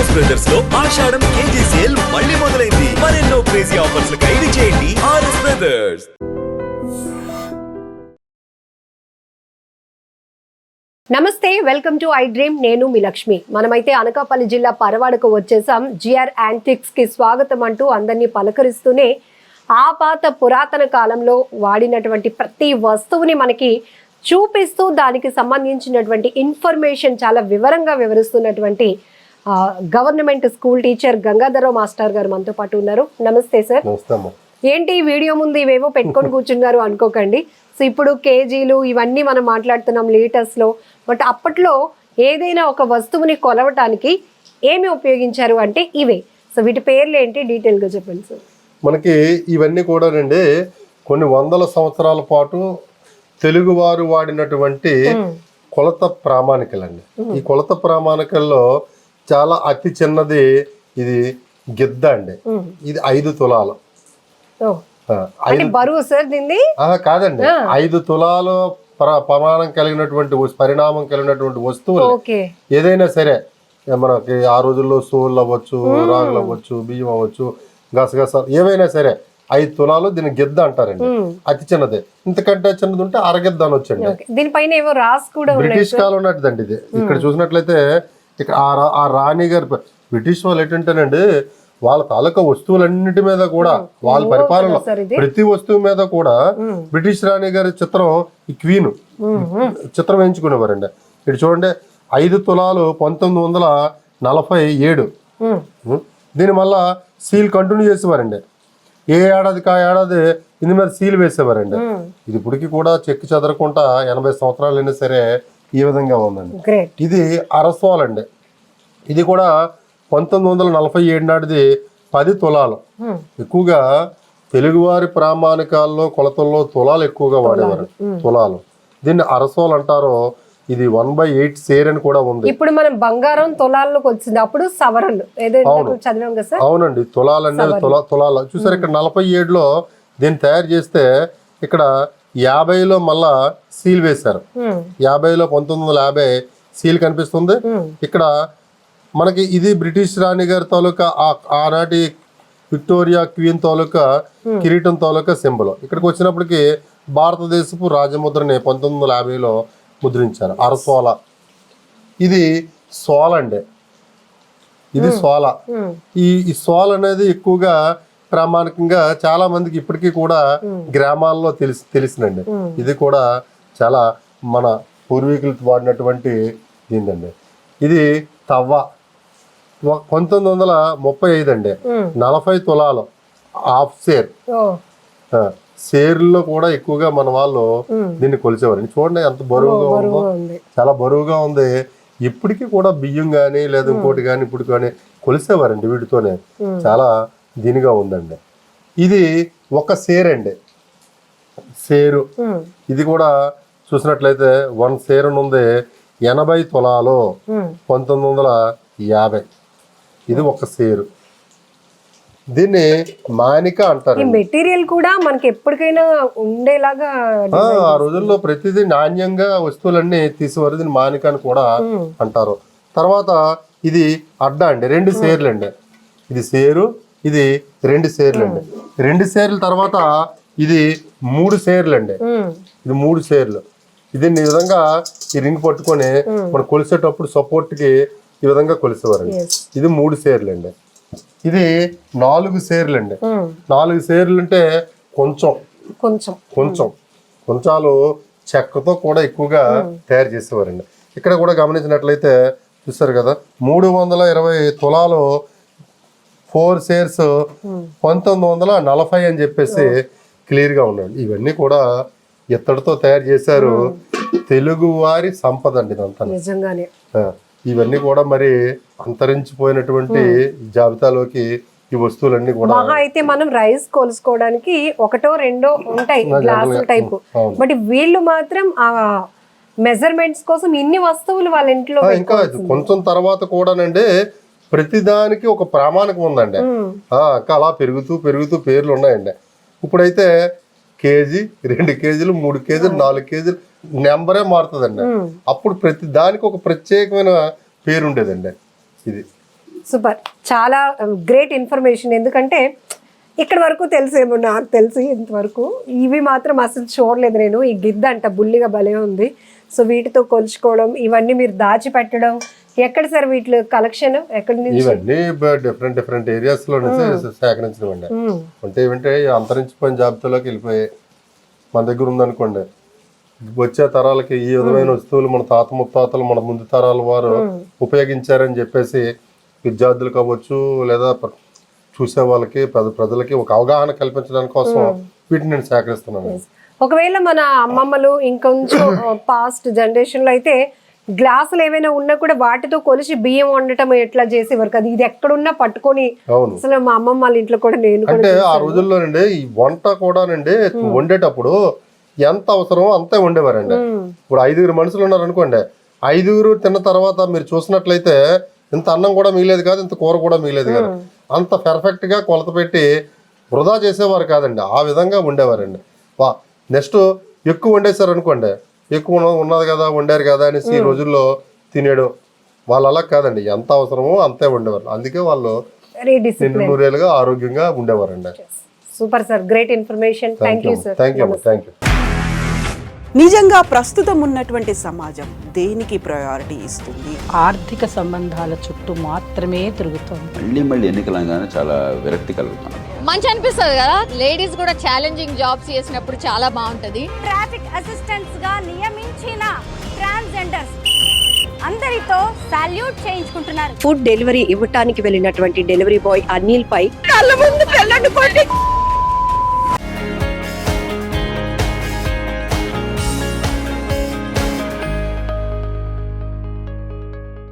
RS brothers లో ఆషాఢం KG sale మళ్ళీ మొదలైంది. మరెన్నో క్రేజీ ఆఫర్స్ ఖైదీ చేయండి ఆర్ఎస్ బ్రదర్స్. నమస్తే, వెల్కమ్ టు ఐ డ్రీమ్. నేను మీ లక్ష్మి. మనమైతే అనకాపల్లి జిల్లా పరవాడకు వచ్చేసాం. జిఆర్ యాంటిక్స్ కి స్వాగతం అంటూ అందరినీ పలకరిస్తూనే ఆ పాత పురాతన కాలంలో వాడినటువంటి ప్రతి వస్తువుని మనకి చూపిస్తూ దానికి సంబంధించినటువంటి ఇన్ఫర్మేషన్ చాలా వివరంగా వివరిస్తున్నటువంటి government school teacher Gangadhararao master గారు మనతో పాటు ఉన్నారు. నమస్తే సార్. ఏంటి వీడియో ముందు ఇవేవో పెట్టుకొని కూర్చున్నారు అనుకోకండి. సో ఇప్పుడు కేజీలు ఇవన్నీ మనం మాట్లాడుతున్నాం లీటర్స్లో. బట్ అప్పట్లో ఏదైనా ఒక వస్తువుని కొలవటానికి ఏమి ఉపయోగించారు అంటే ఇవే. సో వీటి పేర్లు ఏంటి డీటెయిల్గా చెప్పండి సార్. మనకి ఇవన్నీ కూడానండి కొన్ని వందల సంవత్సరాల పాటు తెలుగువారు వాడినటువంటి కొలత ప్రామాణికలండి. ఈ కొలత ప్రామాణికల్లో చాలా అతి చిన్నది ఇది గిద్ద అండి. ఇది 5 తులాలు. బరువు సార్ దీన్ని కాదండి, 5 తులాలు పరిమాణం కలిగినటువంటి వస్తువులు ఏదైనా సరే, మనకి ఆ రోజుల్లో సోళ్ళు అవ్వచ్చు, రాగులు అవ్వచ్చు, బియ్యం అవ్వచ్చు, గసగసాలు ఏవైనా సరే 5 తులాలు దీన్ని గిద్ద అంటారండి. అతి చిన్నది. ఇంతకంటే చిన్నది ఉంటే అరగిద్ద అనొచ్చండి. దీనిపైన ఏవో రాసి కూడా బ్రిటిష్ కాలం ఉన్నట్టుదండి ఇది. ఇక్కడ చూసినట్లయితే ఇక్కడ ఆ రాణి గారు, బ్రిటిష్ వాళ్ళు ఏంటంటేనండి వాళ్ళ తాలూకా వస్తువులన్నిటి మీద కూడా వాళ్ళ పరిపాలనలో ప్రతి వస్తువు మీద కూడా బ్రిటిష్ రాణి గారి చిత్రం, ఈ క్వీన్ చిత్రం వేయించుకునేవారండి. ఇటు చూడండి, 5 తులాలు 1947. దీని మళ్ళా సీల్ కంటిన్యూ చేసేవారండి. ఏ ఏడాదికి ఆ ఏడాది ఇందు మీద సీల్ వేసేవారండి. ఇది ఇప్పటికి కూడా చెక్కి చెదరకుండా 80 సంవత్సరాలు అయినా సరే ఈ విధంగా ఉందండి. ఇది అరసోలండి. ఇది కూడా 1947 నాటిది 10 తులాలు. ఎక్కువగా తెలుగువారి ప్రామాణికాల్లో కొలతల్లో తులాలు ఎక్కువగా వాడేవారు. తులాలు దీన్ని అరసోలు అంటారు. ఇది 1/8 సేర్ అని కూడా ఉంది. ఇప్పుడు మనం బంగారం తులాల్లోకి వచ్చింది, అప్పుడు సవరలు చదివాం కదా సార్. అవునండి, తులాలు అనేది తులాలు చూసారు. ఇక్కడ 47లో దీన్ని తయారు చేస్తే ఇక్కడ 50లో మళ్ళా సీల్ వేశారు. 50లో 1950 సీల్ కనిపిస్తుంది. ఇక్కడ మనకి ఇది బ్రిటిష్ రాణి గారి తాలూకా ఆనాటి విక్టోరియా క్వీన్ తాలూకా కిరీటం తాలూకా సింబల్. ఇక్కడికి వచ్చినప్పటికి భారతదేశపు రాజముద్రని 1950లో ముద్రించారు. అరసోల. ఇది సోల అండి. ఇది సోల. ఈ సోల అనేది ఎక్కువగా ప్రామాణికంగా చాలా మందికి ఇప్పటికీ కూడా గ్రామాల్లో తెలిసినండి. ఇది కూడా చాలా మన పూర్వీకులు వాడినటువంటి దీందండి. ఇది తవ్వ. 1935 అండి. 40 తులాలు హాఫ్ సేర్. సేర్లో కూడా ఎక్కువగా మన వాళ్ళు దీన్ని కొలిచేవారు. చూడండి ఎంత బరువుగా ఉందో, చాలా బరువుగా ఉంది. ఇప్పటికీ కూడా బియ్యం గానీ లేదా ఇంకోటి కానీ ఇప్పుడు కానీ కొలిసేవారండి వీటితోనే. చాలా దీనిగా ఉందండి. ఇది ఒక సేర్ అండి. సేరు. ఇది కూడా చూసినట్లయితే 1 సేరు ఉంది. 80 తులాలు 1950. ఇది ఒక సేరు. దీన్ని మానిక అంటారు. మెటీరియల్ కూడా మనకి ఎప్పటికైనా ఉండేలాగా ఆ రోజుల్లో ప్రతిదీ నాణ్యంగా వస్తువులన్నీ తీసేవారు. దీన్ని మానిక అని కూడా అంటారు. తర్వాత ఇది అడ్డ అండి. 2 సేర్లు అండి. ఇది సేరు, ఇది 2 సేర్లు అండి. 2 సేర్ల తర్వాత ఇది 3 సేర్లు అండి. ఇది 3 సేర్లు. ఇది ఈ విధంగా ఈ రింగ్ పట్టుకొని మనం కొలిసేటప్పుడు సపోర్ట్ కి ఈ విధంగా కొలిసేవారండి. ఇది 3 సేర్లు అండి. ఇది 4 సేర్లు అండి. 4 సేర్లు అంటే కొంచెాలు చెక్కతో కూడా ఎక్కువగా తయారు చేసేవారండి. ఇక్కడ కూడా గమనించినట్లయితే చూస్తారు కదా, 320 తులాలు 4 సేర్స్ 1940 అని చెప్పేసి క్లియర్ గా ఉన్నాయండి. ఇవన్నీ కూడా ఇత్తడితో తయారు చేశారు. తెలుగు వారి సంపద అండి ఇదంతా నిజంగానే. ఇవన్నీ కూడా మరి అంతరించిపోయినటువంటి జాబితాలోకి ఈ వస్తువులన్నీ కూడా. అయితే మనం రైస్ కొలుసుకోవడానికి 1, 2 ఉంటాయి గ్లాసుల టైప్. బట్ వీళ్ళు మాత్రం ఆ మెజర్మెంట్స్ కోసం ఇన్ని వస్తువులు వాళ్ళ ఇంట్లో. ఇంకా కొంచెం తర్వాత కూడానండి ప్రతిదానికి ఒక ప్రామాణికం ఉందండి. అలా పెరుగుతూ పేర్లు ఉన్నాయండి. ఇప్పుడైతే కేజీ, 2 కేజీలు, 3 కేజీలు, 4 కేజీలు నెంబరే మారుతుందండి. అప్పుడు ప్రతి దానికి ఒక ప్రత్యేకమైన పేరు ఉండేదండి. ఇది సూపర్, చాలా గ్రేట్ ఇన్ఫర్మేషన్. ఎందుకంటే ఇక్కడ వరకు తెలిసేమో నాకు తెలిసి ఇంతవరకు, ఇవి మాత్రం అసలు చూడలేదు నేను. ఈ గిద్ద అంట బుల్లిగా భలే ఉంది. సో వీటితో కొలుచుకోవడం, ఇవన్నీ మీరు దాచిపెట్టడం ఎక్కడ సార్? వీటి కలెక్షన్ ఎక్కడి నుంచి? ఇవన్నీ డిఫరెంట్ ఏరియాస్ లో నుంచి సేకరించడం అంటే ఏమంటే అంతరించిపోయిన జాబితాలోకి వెళ్ళిపోయాయి. మన దగ్గర ఉందనుకోండి, వచ్చే తరాలకి ఈ విధమైన వస్తువులు మన తాత ముత్తాతలు మన ముందు తరాల వారు ఉపయోగించారని చెప్పేసి విద్యార్థులు కావచ్చు లేదా చూసే వాళ్ళకి ప్రజలకి ఒక అవగాహన కల్పించడానికి కోసం వీటిని నేను సేకరిస్తున్నాను. ఒకవేళ మన అమ్మమ్మలు ఇంకొంచెం పాస్ట్ జనరేషన్ లో అయితే గ్లాసులు ఏమైనా ఉన్నా కూడా వాటితో కొలిసి బియ్యం వండటం ఎట్లా చేసేవారు కదా, ఇది ఎక్కడున్నా పట్టుకొని. అసలు మా అమ్మమ్మ వాళ్ళ ఇంట్లో కూడా నేను అంటే ఆ రోజుల్లోనండి ఈ వంట కూడానండి వండేటప్పుడు ఎంత అవసరమో అంతే వండేవారండి. ఇప్పుడు 5 మనుషులు ఉన్నారు అనుకోండి, 5 తిన్న తర్వాత మీరు చూసినట్లయితే ఇంత అన్నం కూడా మిగిలేదు కాదు, ఇంత కూర కూడా మిగిలేదు కాదు. అంత పర్ఫెక్ట్ గా కొలత పెట్టి వృధా చేసేవారు కాదండి, ఆ విధంగా ఉండేవారండి. నెక్స్ట్ ఎక్కువ వండేశారు అనుకోండి, ఎక్కువ ఉన్నది కదా వండారు కదా అనేసి ఈ రోజుల్లో తినేయడం. వాళ్ళు అలా కాదండి, ఎంత అవసరమో అంతే వండేవారు. అందుకే వాళ్ళు నూరేళ్ళుగా ఆరోగ్యంగా ఉండేవారండి. Super sir, great information. Thank you sir. Thank you. నిజంగా ప్రస్తుతం ఉన్నటువంటి సమాజం దేనికి ప్రయారిటీ ఇస్తుంది? ఆర్థిక సంబంధాల చుట్టూ మాత్రమే తిరుగుతోంది. మళ్ళీ ఎన్నికలంగానే చాలా విరక్తి కలుగుతున్నాం. మంచి అనిపిస్తుంది కదా, లేడీస్ కూడా ఛాలెంజింగ్ జాబ్స్ చేసినప్పుడు చాలా బాగుంటది. ట్రాఫిక్ అసిస్టెంట్స్ గా నియమించిన ట్రాన్స్జెండర్స్ అందరితో సాల్యూట్ చేయించుకుంటున్నారు. ఫుడ్ డెలివరీ ఇవ్వటానికి వెళ్ళినటువంటి డెలివరీ బాయ్ అనిల్ పై కళ్ళ ముందు